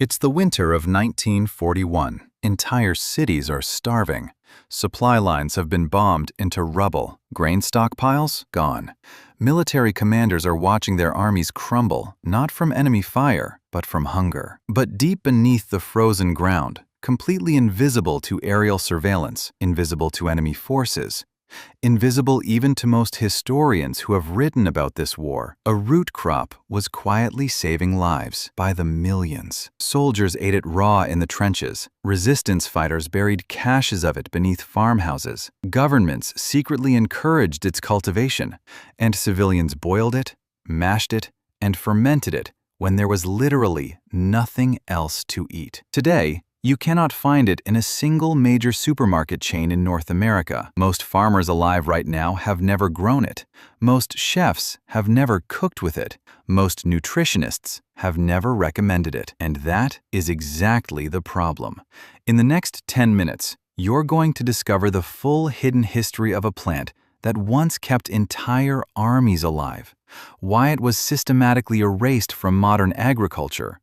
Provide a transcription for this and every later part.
It's the winter of 1941. Entire cities are starving. Supply lines have been bombed into rubble. Grain stockpiles gone. Military commanders are watching their armies crumble, not from enemy fire, but from hunger. But deep beneath the frozen ground, completely invisible to aerial surveillance, invisible to enemy forces, invisible even to most historians who have written about this war, a root crop was quietly saving lives by the millions. Soldiers ate it raw in the trenches. Resistance fighters buried caches of it beneath farmhouses. Governments secretly encouraged its cultivation, and civilians boiled it, mashed it, and fermented it when there was literally nothing else to eat. Today, you cannot find it in a single major supermarket chain in North America. Most farmers alive right now have never grown it. Most chefs have never cooked with it. Most nutritionists have never recommended it. And that is exactly the problem. In the next 10 minutes, you're going to discover the full hidden history of a plant that once kept entire armies alive, why it was systematically erased from modern agriculture,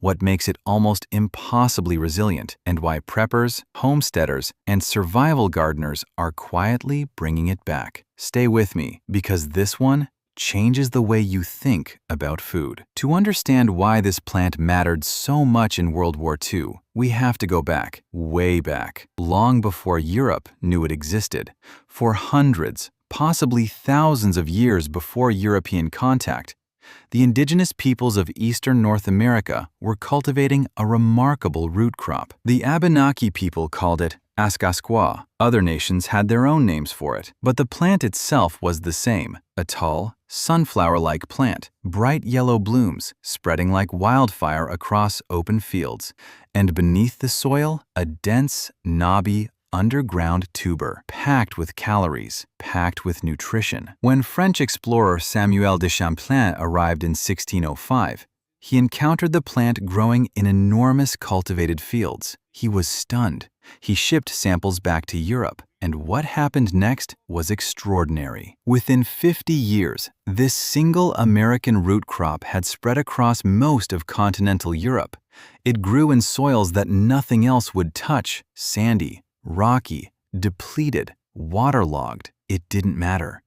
what makes it almost impossibly resilient, and why preppers, homesteaders, and survival gardeners are quietly bringing it back. Stay with me, because this one changes the way you think about food. To understand why this plant mattered so much in World War II, we have to go back, way back, long before Europe knew it existed, for hundreds, possibly thousands of years before European contact. The indigenous peoples of eastern North America were cultivating a remarkable root crop. The Abenaki people called it Askasquaw. Other nations had their own names for it, but the plant itself was the same, a tall, sunflower-like plant, bright yellow blooms spreading like wildfire across open fields, and beneath the soil, a dense, knobby, underground tuber, packed with calories, packed with nutrition. When French explorer Samuel de Champlain arrived in 1605, he encountered the plant growing in enormous cultivated fields. He was stunned. He shipped samples back to Europe, and what happened next was extraordinary. Within 50 years, this single American root crop had spread across most of continental Europe. It grew in soils that nothing else would touch, sandy, rocky, depleted, waterlogged. It didn't matter.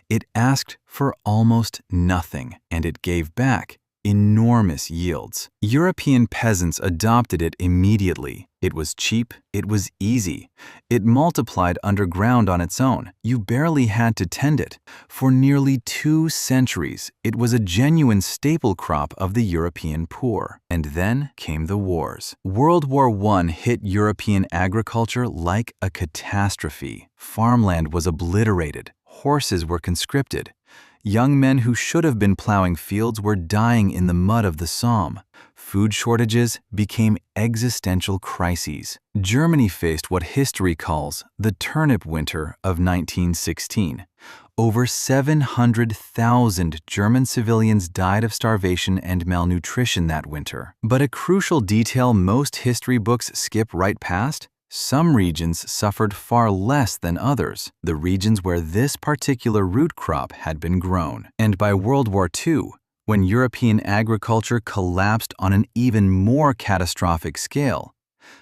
It asked for almost nothing, and it gave back enormous yields. European peasants adopted it immediately. It was cheap, it was easy. It multiplied underground on its own. You barely had to tend it. For nearly 2 centuries, it was a genuine staple crop of the European poor. And then came the wars. World War I hit European agriculture like a catastrophe. Farmland was obliterated. Horses were conscripted. Young men who should have been plowing fields were dying in the mud of the Somme. Food shortages became existential crises. Germany faced what history calls the turnip winter of 1916. Over 700,000 German civilians died of starvation and malnutrition that winter. But a crucial detail most history books skip right past: some regions suffered far less than others, the regions where this particular root crop had been grown. And by World War II, when European agriculture collapsed on an even more catastrophic scale,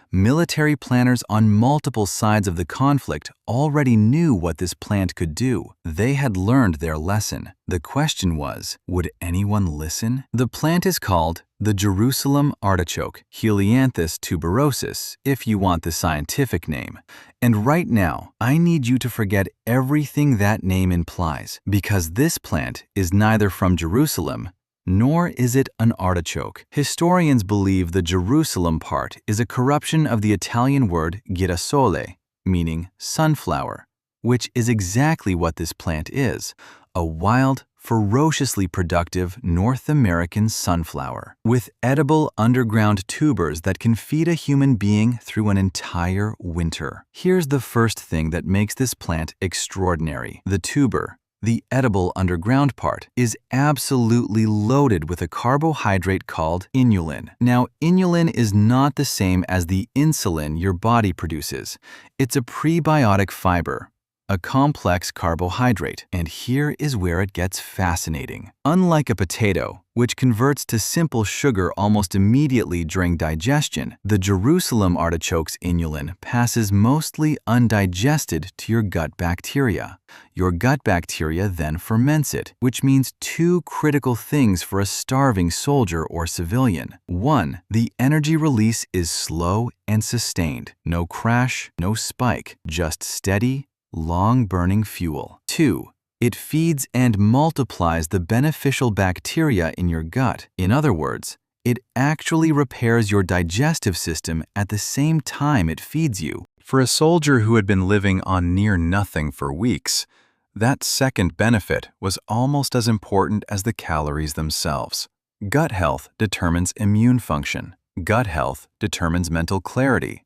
military planners on multiple sides of the conflict already knew what this plant could do. They had learned their lesson. The question was, would anyone listen? The plant is called the Jerusalem artichoke, Helianthus tuberosus, if you want the scientific name. And right now, I need you to forget everything that name implies, because this plant is neither from Jerusalem, nor is it an artichoke. Historians believe the Jerusalem part is a corruption of the Italian word girasole, meaning sunflower, which is exactly what this plant is, a wild, ferociously productive North American sunflower, with edible underground tubers that can feed a human being through an entire winter. Here's the first thing that makes this plant extraordinary. The tuber, the edible underground part, is absolutely loaded with a carbohydrate called inulin. Now, inulin is not the same as the insulin your body produces. It's a prebiotic fiber, a complex carbohydrate, and here is where it gets fascinating. Unlike a potato, which converts to simple sugar almost immediately during digestion, the Jerusalem artichoke's inulin passes mostly undigested to your gut bacteria. Your gut bacteria then ferments it, which means two critical things for a starving soldier or civilian. 1. The energy release is slow and sustained. No crash, no spike, just steady, long-burning fuel. 2. It feeds and multiplies the beneficial bacteria in your gut. In other words, it actually repairs your digestive system at the same time it feeds you. For a soldier who had been living on near nothing for weeks, that second benefit was almost as important as the calories themselves. Gut health determines immune function. Gut health determines mental clarity.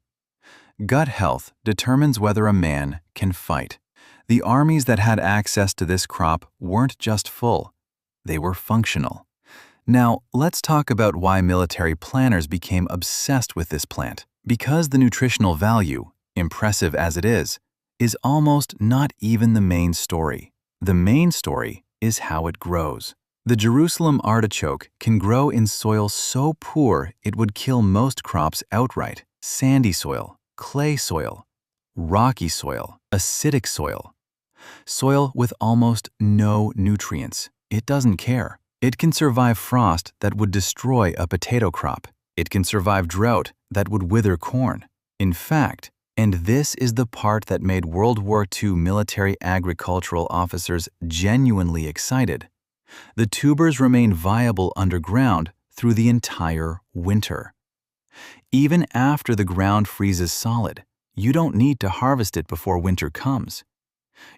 Gut health determines whether a man can fight. The armies that had access to this crop weren't just full, they were functional. Now, let's talk about why military planners became obsessed with this plant. Because the nutritional value, impressive as it is almost not even the main story. The main story is how it grows. The Jerusalem artichoke can grow in soil so poor it would kill most crops outright. Sandy soil, clay soil, rocky soil, acidic soil. Soil with almost no nutrients. It doesn't care. It can survive frost that would destroy a potato crop. It can survive drought that would wither corn. In fact, and this is the part that made World War II military agricultural officers genuinely excited, the tubers remain viable underground through the entire winter. Even after the ground freezes solid, you don't need to harvest it before winter comes.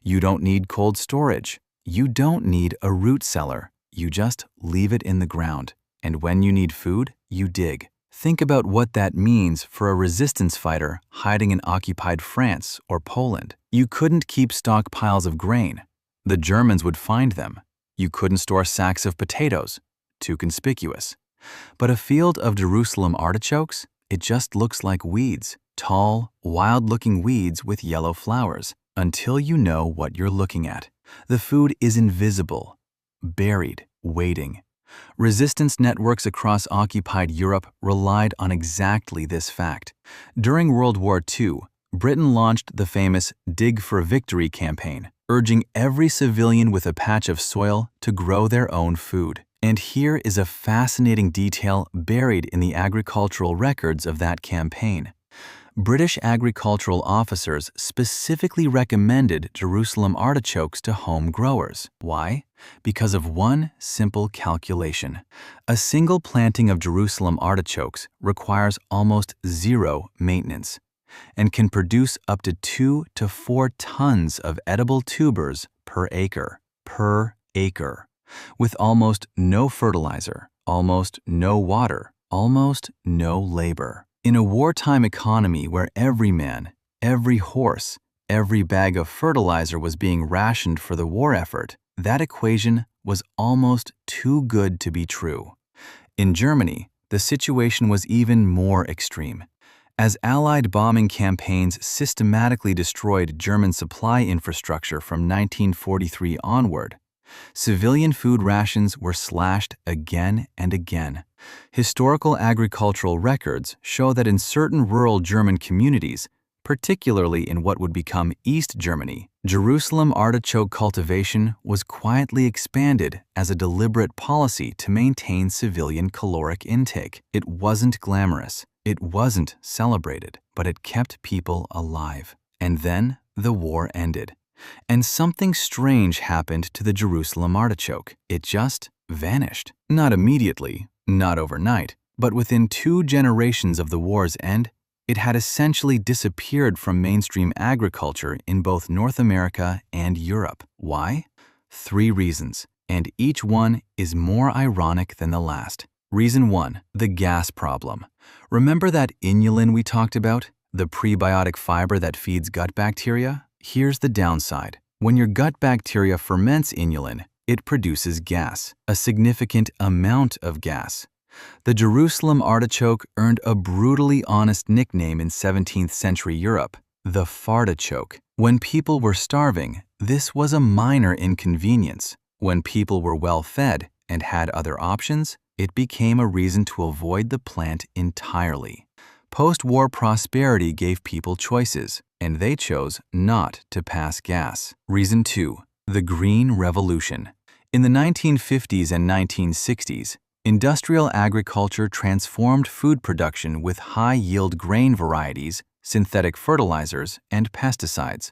You don't need cold storage. You don't need a root cellar. You just leave it in the ground. And when you need food, you dig. Think about what that means for a resistance fighter hiding in occupied France or Poland. You couldn't keep stockpiles of grain. The Germans would find them. You couldn't store sacks of potatoes. Too conspicuous. But a field of Jerusalem artichokes, it just looks like weeds. Tall, wild-looking weeds with yellow flowers. Until you know what you're looking at. The food is invisible, buried, waiting. Resistance networks across occupied Europe relied on exactly this fact. During World War II, Britain launched the famous Dig for Victory campaign, urging every civilian with a patch of soil to grow their own food. And here is a fascinating detail buried in the agricultural records of that campaign. British agricultural officers specifically recommended Jerusalem artichokes to home growers. Why? Because of one simple calculation. A single planting of Jerusalem artichokes requires almost zero maintenance and can produce up to 2 to 4 tons of edible tubers per acre. With almost no fertilizer, almost no water, almost no labor. In a wartime economy where every man, every horse, every bag of fertilizer was being rationed for the war effort, that equation was almost too good to be true. In Germany, the situation was even more extreme. As Allied bombing campaigns systematically destroyed German supply infrastructure from 1943 onward, civilian food rations were slashed again and again. Historical agricultural records show that in certain rural German communities, particularly in what would become East Germany, Jerusalem artichoke cultivation was quietly expanded as a deliberate policy to maintain civilian caloric intake. It wasn't glamorous, it wasn't celebrated, but it kept people alive. And then the war ended. And something strange happened to the Jerusalem artichoke. It just vanished. Not immediately, not overnight, but within 2 generations of the war's end, it had essentially disappeared from mainstream agriculture in both North America and Europe. Why? 3 reasons, and each one is more ironic than the last. Reason 1, the gas problem. Remember that inulin we talked about? The prebiotic fiber that feeds gut bacteria? Here's the downside. When your gut bacteria ferments inulin, it produces gas, a significant amount of gas. The Jerusalem artichoke earned a brutally honest nickname in 17th century Europe, the fartichoke. When people were starving, this was a minor inconvenience. When people were well fed and had other options, it became a reason to avoid the plant entirely. Post-war prosperity gave people choices, and they chose not to pass gas. Reason 2. The Green Revolution. In the 1950s and 1960s, industrial agriculture transformed food production with high-yield grain varieties, synthetic fertilizers, and pesticides.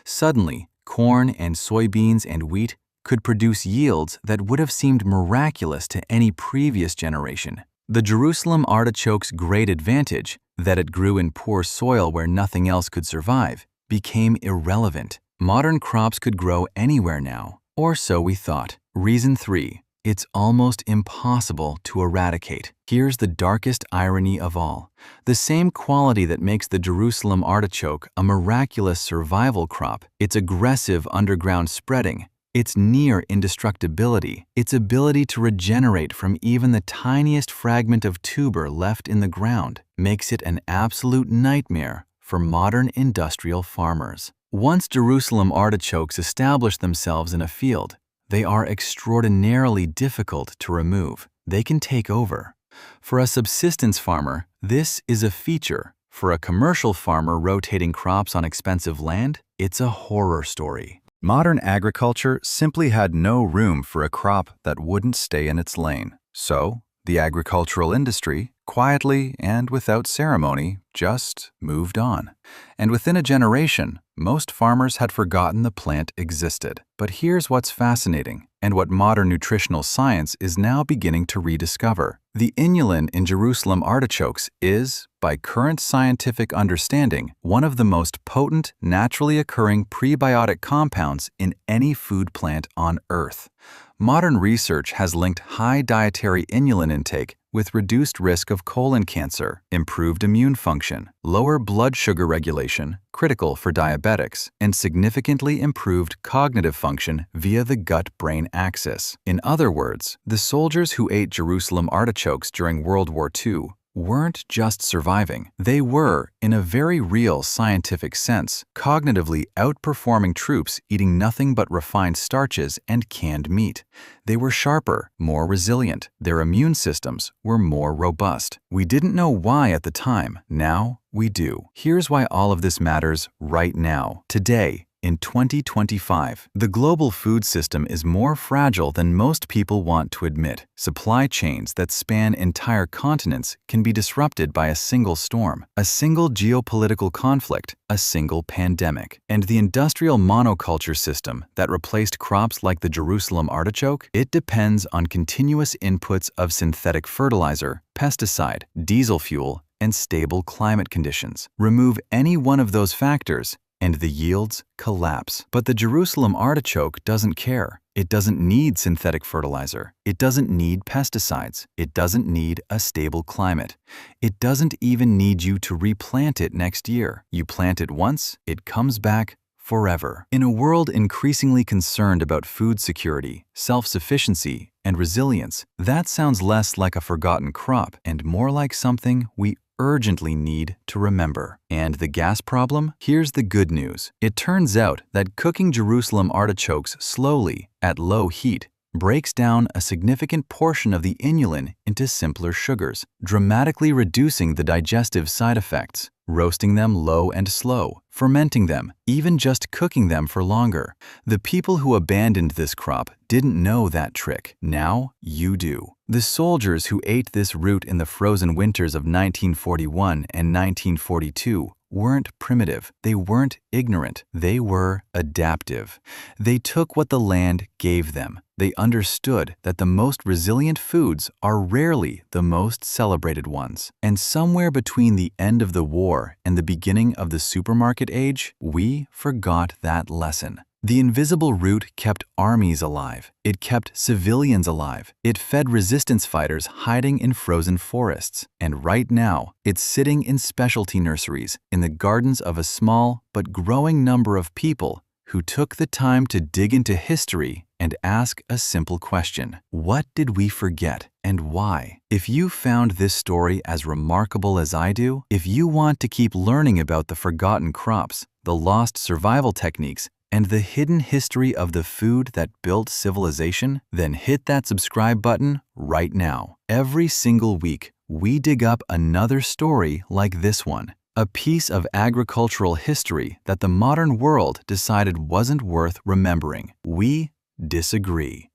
Suddenly, corn and soybeans and wheat could produce yields that would have seemed miraculous to any previous generation. The Jerusalem artichoke's great advantage, that it grew in poor soil where nothing else could survive, became irrelevant. Modern crops could grow anywhere now, or so we thought. Reason 3. It's almost impossible to eradicate. Here's the darkest irony of all. The same quality that makes the Jerusalem artichoke a miraculous survival crop, its aggressive underground spreading, its near indestructibility, its ability to regenerate from even the tiniest fragment of tuber left in the ground, makes it an absolute nightmare for modern industrial farmers. Once Jerusalem artichokes establish themselves in a field, they are extraordinarily difficult to remove. They can take over. For a subsistence farmer, this is a feature. For a commercial farmer rotating crops on expensive land, it's a horror story. Modern agriculture simply had no room for a crop that wouldn't stay in its lane. So, the agricultural industry, quietly and without ceremony, just moved on. And within a generation, most farmers had forgotten the plant existed. But here's what's fascinating, and what modern nutritional science is now beginning to rediscover. The inulin in Jerusalem artichokes is, by current scientific understanding, one of the most potent, naturally occurring prebiotic compounds in any food plant on Earth. Modern research has linked high dietary inulin intake with reduced risk of colon cancer, improved immune function, lower blood sugar regulation, critical for diabetics, and significantly improved cognitive function via the gut-brain axis. In other words, the soldiers who ate Jerusalem artichokes during World War II weren't just surviving. They were, in a very real scientific sense, cognitively outperforming troops eating nothing but refined starches and canned meat. They were sharper, more resilient. Their immune systems were more robust. We didn't know why at the time. Now we do. Here's why all of this matters right now. Today, in 2025, the global food system is more fragile than most people want to admit. Supply chains that span entire continents can be disrupted by a single storm, a single geopolitical conflict, a single pandemic. And the industrial monoculture system that replaced crops like the Jerusalem artichoke, it depends on continuous inputs of synthetic fertilizer, pesticide, diesel fuel, and stable climate conditions. Remove any one of those factors, and the yields collapse. But the Jerusalem artichoke doesn't care. It doesn't need synthetic fertilizer. It doesn't need pesticides. It doesn't need a stable climate. It doesn't even need you to replant it next year. You plant it once, it comes back forever. In a world increasingly concerned about food security, self-sufficiency, and resilience, that sounds less like a forgotten crop and more like something we urgently need to remember. And the gas problem? Here's the good news. It turns out that cooking Jerusalem artichokes slowly, at low heat, breaks down a significant portion of the inulin into simpler sugars, dramatically reducing the digestive side effects. Roasting them low and slow, fermenting them, even just cooking them for longer. The people who abandoned this crop didn't know that trick. Now you do. The soldiers who ate this root in the frozen winters of 1941 and 1942 weren't primitive. They weren't ignorant. They were adaptive. They took what the land gave them. They understood that the most resilient foods are rarely the most celebrated ones. And somewhere between the end of the war and the beginning of the supermarket age, we forgot that lesson. The invisible root kept armies alive. It kept civilians alive. It fed resistance fighters hiding in frozen forests. And right now, it's sitting in specialty nurseries in the gardens of a small but growing number of people who took the time to dig into history and ask a simple question. What did we forget and why? If you found this story as remarkable as I do, if you want to keep learning about the forgotten crops, the the lost survival techniques, and the hidden history of the food that built civilization? Then hit that subscribe button right now. Every single week, we dig up another story like this one, a piece of agricultural history that the modern world decided wasn't worth remembering. We disagree.